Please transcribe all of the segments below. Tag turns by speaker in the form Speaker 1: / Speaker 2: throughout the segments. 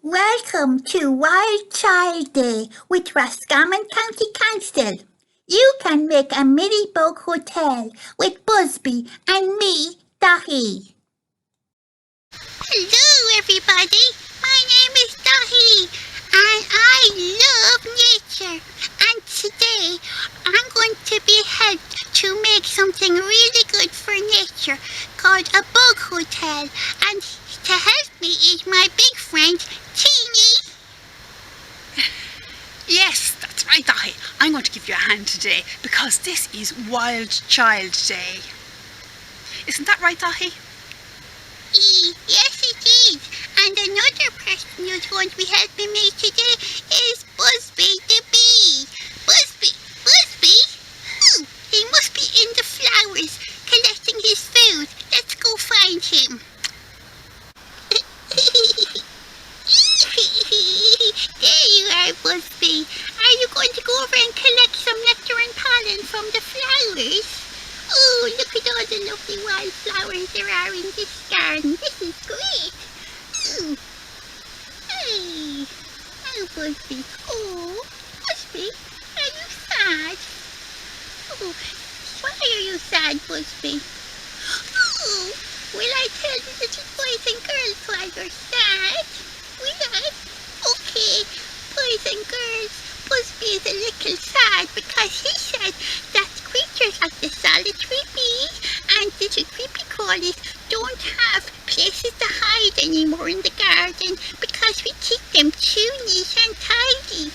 Speaker 1: Welcome to Wild Child Day with Roscommon County Council. You can make a mini bug hotel with Buzzbee and me, Daíthí.
Speaker 2: Hello everybody, my name is Daíthí and I love nature, and today I'm going to be helped to make something really good for nature called a bug hotel, and to help me is my big friend Teeny.
Speaker 3: Yes, that's right, Daíthí. I'm going to give you a hand today because this is Wild Child Day. Isn't that right, Daíthí?
Speaker 2: Yes it is, and another person who's going to be helping me today is the bee. Buzzbee? He must be in the flowers collecting his food. Let's go find him. There you are, Buzzbee. Are you going to go over and collect some nectar and pollen from the flowers? Oh, look at all the lovely wildflowers there are in this garden. This is great. Ooh. Hey. Oh, Buzzbee. Oh, Buzzbee, are you sad? Oh, why are you sad, Buzzbee? Oh, will I tell the little boys and girls why you're sad? Will I? Okay, boys and girls, Buzzbee is a little sad because he said that creatures like the solitary bees and little creepy crawlies don't have places to hide anymore in the garden because we keep them too neat and tidy.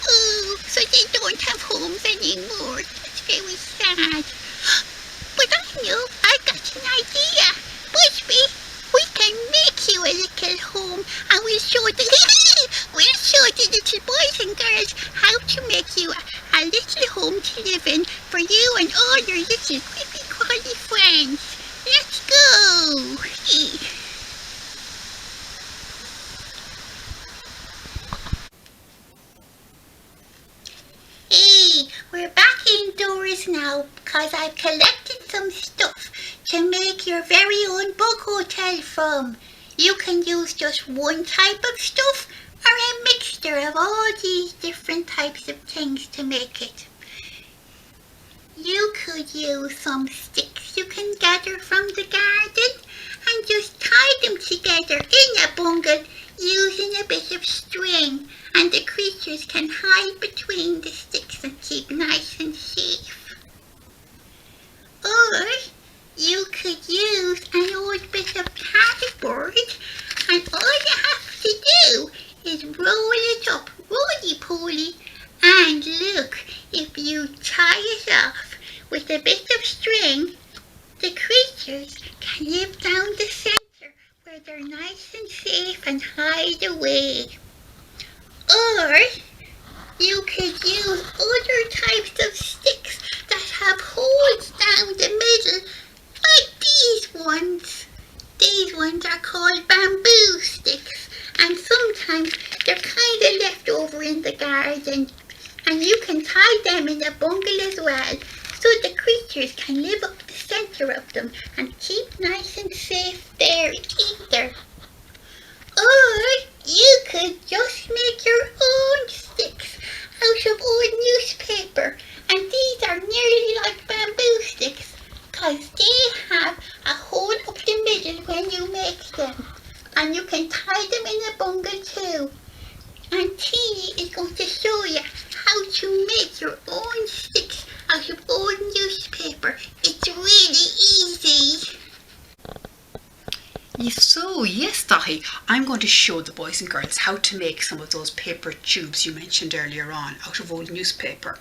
Speaker 2: Oh, so they don't have homes anymore. That's very sad. But I know, I got an idea. Buzzbee, we can make you a little home and we'll show the little boys and girls how to make you a little home to live in for you and all your little creepy crawly friends. Let's go! Hey, we're back indoors now because I've collected some stuff to make your very own bug hotel from. You can use just one type of stuff or a mixture of all these different types of things to make it. You could use some sticks you can gather from the garden and just tie them together in a bungle using a bit of string, and the creatures can hide between the sticks and keep nice and safe. Or you could use an old bit of cardboard, and all you have to do is roll it up roly-poly, and look, if you tie it off with a bit of string, the creatures can live down the centre where they're nice and safe and hide away. Or you could use other types of sticks that have holes down the middle, like these ones. These ones are called bamboo sticks, and sometimes they're kind of left over in the garden, and you can tie them in a bungle as well, so the creatures can live up the centre of them and keep nice and safe there either. Or you could just make your own sticks out of old newspaper, and these are nearly like bamboo sticks because they have a hole up the middle when you make them, and you can tie them in a bungle too. And Teeny is going to show you how to make your own sticks out of old newspaper. It's really easy.
Speaker 3: So, yes, Daíthí, I'm going to show the boys and girls how to make some of those paper tubes you mentioned earlier on out of old newspaper.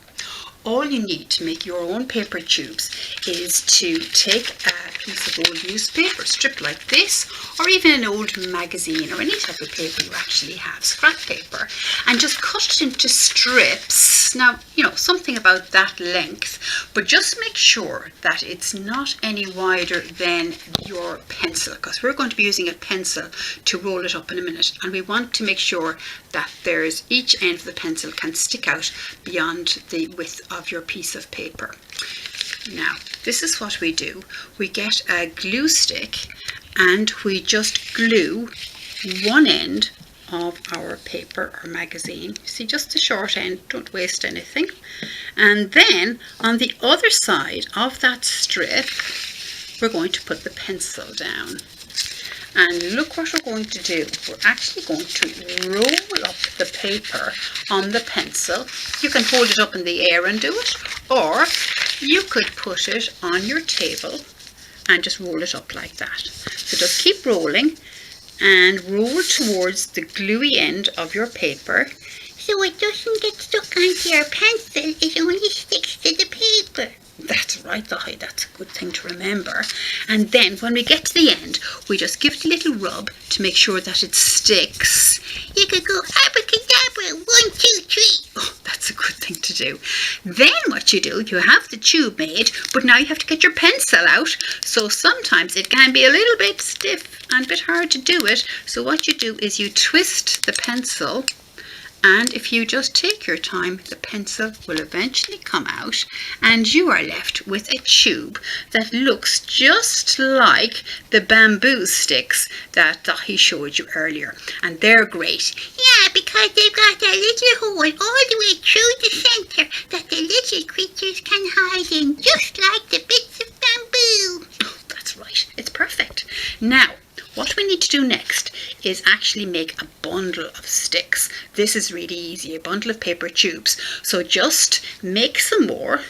Speaker 3: All you need to make your own paper tubes is to take a piece of old newspaper, stripped like this, or even an old magazine or any type of paper you actually have, scrap paper, and just cut it into strips. Now, something about that length, but just make sure that it's not any wider than your pencil, because we're going to be using a pencil to roll it up in a minute, and we want to make sure that there's each end of the pencil can stick out beyond the width of your piece of paper. Now, this is what we do. We get a glue stick and we just glue one end of our paper or magazine. See, just the short end, don't waste anything. And then on the other side of that strip, we're going to put the pencil down. And look what we're going to do. We're actually going to roll up the paper on the pencil. You can hold it up in the air and do it, or you could put it on your table and just roll it up like that. So just keep rolling and roll towards the gluey end of your paper.
Speaker 2: So it doesn't get stuck onto your pencil, it only sticks to the paper.
Speaker 3: That's right, Daíthí, that's a good thing to remember. And then when we get to the end, we just give it a little rub to make sure that it sticks.
Speaker 2: You could go abracadabra, 1, 2, 3.
Speaker 3: Oh, that's a good thing to do. Then what you do, you have the tube made, but now you have to get your pencil out. So sometimes it can be a little bit stiff and a bit hard to do it. So what you do is you twist the pencil, and if you just take your time, the pencil will eventually come out and you are left with a tube that looks just like the bamboo sticks that Daíthí showed you earlier. And they're great.
Speaker 2: Yeah, because they've got a little hole all the way through the centre that the little creatures can hide in, just like the bits of bamboo.
Speaker 3: Oh, that's right. It's perfect. Now, what we need to do next is actually make a bundle of sticks. This is really easy, a bundle of paper tubes. So just make some more.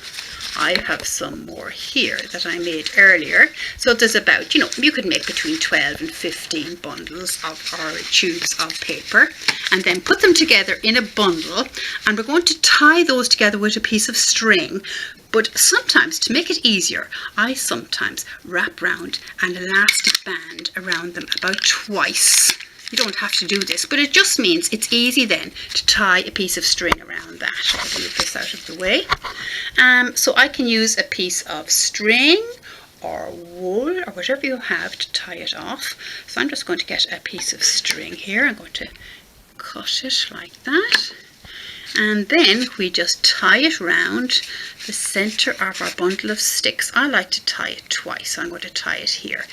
Speaker 3: I have some more here that I made earlier. So there's about, you could make between 12 and 15 bundles of our tubes of paper, and then put them together in a bundle, and we're going to tie those together with a piece of string. But sometimes, to make it easier, I sometimes wrap round an elastic band around them about twice. You don't have to do this, but it just means it's easy then to tie a piece of string around that. I'll move this out of the way. So I can use a piece of string or wool or whatever you have to tie it off. So I'm just going to get a piece of string here. I'm going to cut it like that. And then we just tie it round the centre of our bundle of sticks. I like to tie it twice, so I'm going to tie it here.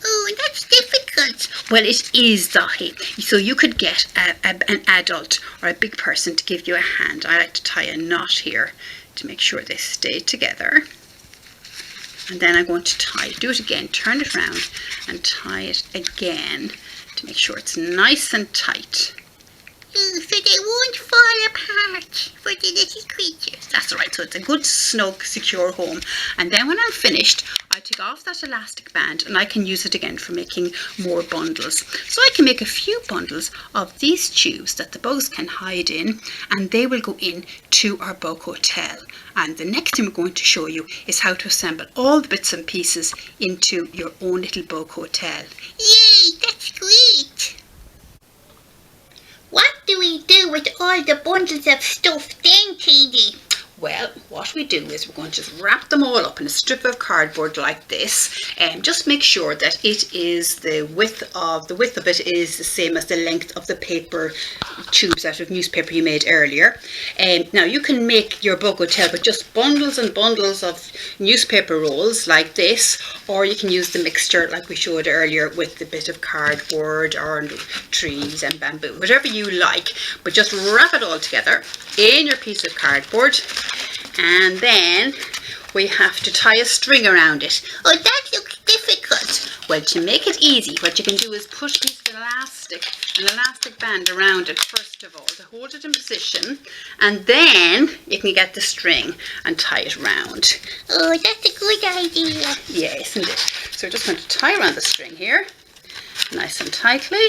Speaker 2: Oh, that's difficult.
Speaker 3: Well, it is, Daíthí. So you could get an adult or a big person to give you a hand. I like to tie a knot here to make sure they stay together. And then I'm going to do it again, turn it round and tie it again to make sure it's nice and tight.
Speaker 2: So they won't fall apart for the little creatures.
Speaker 3: That's right, so it's a good, snug, secure home. And then when I'm finished, I take off that elastic band and I can use it again for making more bundles. So I can make a few bundles of these tubes that the bugs can hide in, and they will go in to our bug hotel. And the next thing we're going to show you is how to assemble all the bits and pieces into your own little bug hotel.
Speaker 2: Yay, that's great. What do we do with all the bundles of stuff then, Daíthí?
Speaker 3: Well, what we do is we're going to just wrap them all up in a strip of cardboard like this, and just make sure that it is the width of it is the same as the length of the paper tubes out of newspaper you made earlier. Now you can make your bug hotel with just bundles and bundles of newspaper rolls like this, or you can use the mixture like we showed earlier with the bit of cardboard or trees and bamboo, whatever you like, but just wrap it all together in your piece of cardboard. And then we have to tie a string around it.
Speaker 2: Oh, that looks difficult.
Speaker 3: Well, to make it easy, what you can do is put a piece of an elastic band around it first of all to hold it in position, and then you can get the string and tie it round.
Speaker 2: Oh, that's a good idea.
Speaker 3: Yeah, isn't it? So we're just going to tie around the string here, nice and tightly.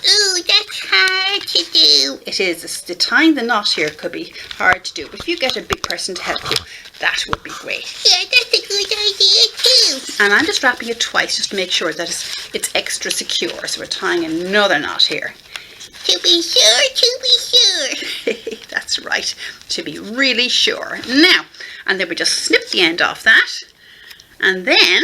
Speaker 2: Oh, that's hard to do.
Speaker 3: It is. The tying the knot here could be hard to do, but if you get a big person to help you, that would be great.
Speaker 2: Yeah, that's a good idea too.
Speaker 3: And I'm just wrapping it twice just to make sure that it's extra secure. So we're tying another knot here.
Speaker 2: To be sure.
Speaker 3: That's right, to be really sure. Now, and then we just snip the end off that, and then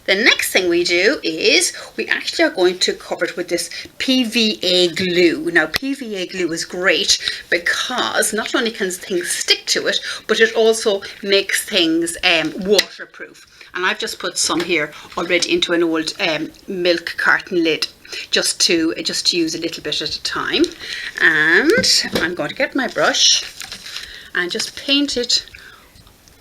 Speaker 3: the next thing we do is we actually are going to cover it with this PVA glue. Now, PVA glue is great because not only can things stick to it, but it also makes things waterproof. And I've just put some here already into an old milk carton lid. just to use a little bit at a time. And I'm going to get my brush and just paint it,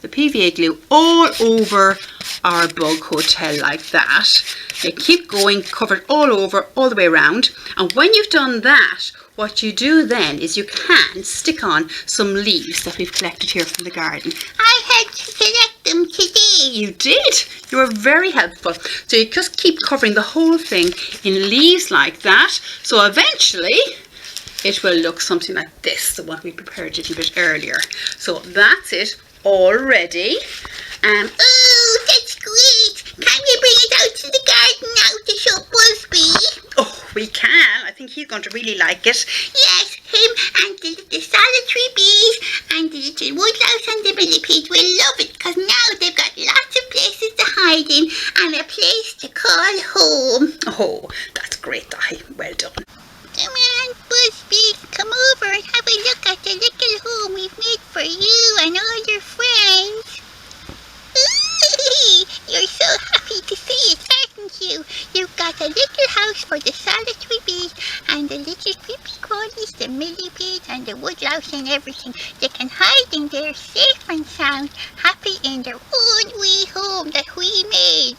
Speaker 3: the PVA glue, all over our bug hotel like that. You keep going, cover it all over, all the way around. And when you've done that, what you do then is you can stick on some leaves that we've collected here from the garden.
Speaker 2: I had to collect them today.
Speaker 3: You did. You were very helpful. So you just keep covering the whole thing in leaves like that. So eventually it will look something like this, the one we prepared a little bit earlier. So that's it, all ready.
Speaker 2: Oh, that's great. Can we bring it out to the garden now to show Buzzbee?
Speaker 3: Oh, we can. I think he's going to really like it.
Speaker 2: Yes, him and the solitary bees and the little woodlouse and the millipedes will love it, because now they've got lots of places to hide in and a place to call home.
Speaker 3: Oh, that's great, Daíthí. Well done.
Speaker 2: Come on, Buzzbee, come over and have a look at the little home we've made for you and all your friends. Ooh, you're so happy to see it, aren't you? You've got a little house for the solitary bees and the little creepy crawlies, the millipedes and the woodlouse and everything. They can hide in there safe and sound, happy in their own wee home that we made.